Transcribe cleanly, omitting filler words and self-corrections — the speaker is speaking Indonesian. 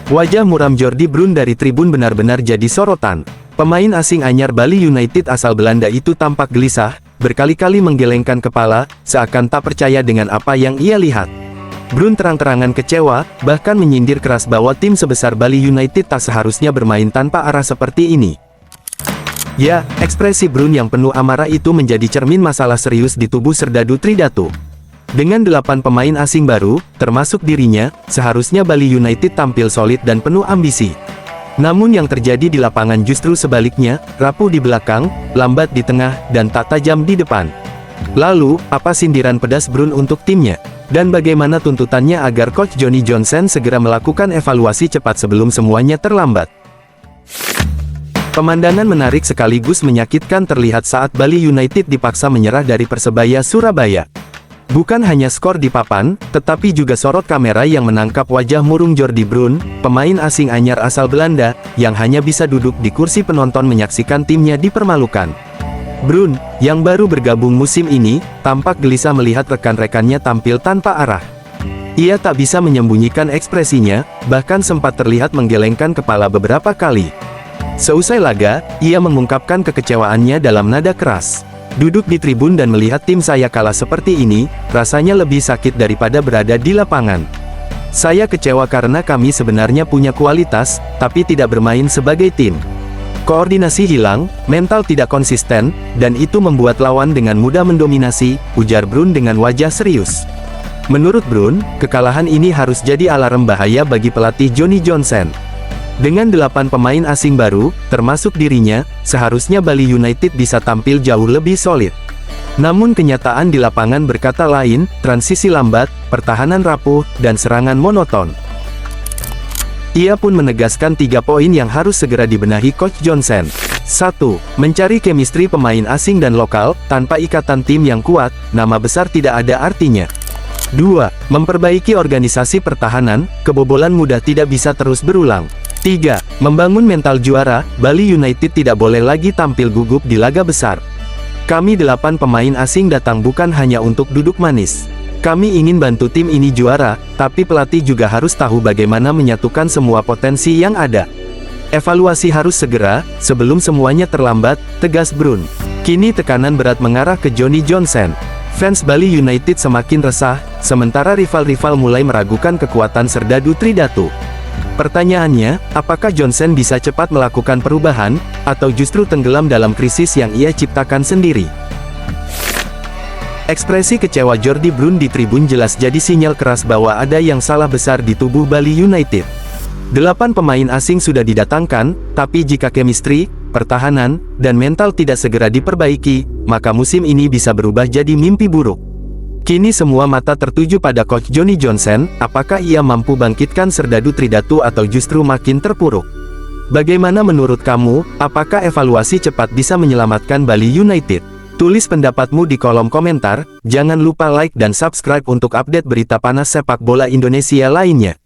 Wajah muram Jordi Brun dari tribun benar-benar jadi sorotan. Pemain asing anyar Bali United asal Belanda itu tampak gelisah, berkali-kali menggelengkan kepala, seakan tak percaya dengan apa yang ia lihat. Brun terang-terangan kecewa, bahkan menyindir keras bahwa tim sebesar Bali United tak seharusnya bermain tanpa arah seperti ini. Ya, ekspresi Brun yang penuh amarah itu menjadi cermin masalah serius di tubuh Serdadu Tridatu. Dengan 8 pemain asing baru, termasuk dirinya, seharusnya Bali United tampil solid dan penuh ambisi. Namun yang terjadi di lapangan justru sebaliknya, rapuh di belakang, lambat di tengah, dan tak tajam di depan. Lalu, apa sindiran pedas Brun untuk timnya? Dan bagaimana tuntutannya agar Coach Johnny Johnson segera melakukan evaluasi cepat sebelum semuanya terlambat? Pemandangan menarik sekaligus menyakitkan terlihat saat Bali United dipaksa menyerah dari Persebaya Surabaya. Bukan hanya skor di papan, tetapi juga sorot kamera yang menangkap wajah murung Jordi Brun, pemain asing anyar asal Belanda, yang hanya bisa duduk di kursi penonton menyaksikan timnya dipermalukan. Brun, yang baru bergabung musim ini, tampak gelisah melihat rekan-rekannya tampil tanpa arah. Ia tak bisa menyembunyikan ekspresinya, bahkan sempat terlihat menggelengkan kepala beberapa kali. Seusai laga, ia mengungkapkan kekecewaannya dalam nada keras. Duduk di tribun dan melihat tim saya kalah seperti ini, rasanya lebih sakit daripada berada di lapangan. Saya kecewa karena kami sebenarnya punya kualitas, tapi tidak bermain sebagai tim. Koordinasi hilang, mental tidak konsisten, dan itu membuat lawan dengan mudah mendominasi, ujar Brun dengan wajah serius. Menurut Brun, kekalahan ini harus jadi alarm bahaya bagi pelatih Johnny Johnson. Dengan 8 pemain asing baru, termasuk dirinya, seharusnya Bali United bisa tampil jauh lebih solid. Namun kenyataan di lapangan berkata lain, transisi lambat, pertahanan rapuh, dan serangan monoton. Ia pun menegaskan 3 poin yang harus segera dibenahi Coach Johnson. 1. Mencari chemistry pemain asing dan lokal, tanpa ikatan tim yang kuat, nama besar tidak ada artinya. 2. Memperbaiki organisasi pertahanan, kebobolan mudah tidak bisa terus berulang. 3. Membangun mental juara, Bali United tidak boleh lagi tampil gugup di laga besar. Kami 8 pemain asing datang bukan hanya untuk duduk manis. Kami ingin bantu tim ini juara, tapi pelatih juga harus tahu bagaimana menyatukan semua potensi yang ada. Evaluasi harus segera, sebelum semuanya terlambat, tegas Brun. Kini tekanan berat mengarah ke Johnny Johnson. Fans Bali United semakin resah, sementara rival-rival mulai meragukan kekuatan Serdadu Tridatu. Pertanyaannya, apakah Johnson bisa cepat melakukan perubahan, atau justru tenggelam dalam krisis yang ia ciptakan sendiri? Ekspresi kecewa Jordi Brun di tribun jelas jadi sinyal keras bahwa ada yang salah besar di tubuh Bali United. 8 pemain asing sudah didatangkan, tapi jika chemistry, pertahanan, dan mental tidak segera diperbaiki, maka musim ini bisa berubah jadi mimpi buruk. Kini semua mata tertuju pada Coach Johnny Johnson, apakah ia mampu bangkitkan Serdadu Tridatu atau justru makin terpuruk? Bagaimana menurut kamu, apakah evaluasi cepat bisa menyelamatkan Bali United? Tulis pendapatmu di kolom komentar, jangan lupa like dan subscribe untuk update berita panas sepak bola Indonesia lainnya.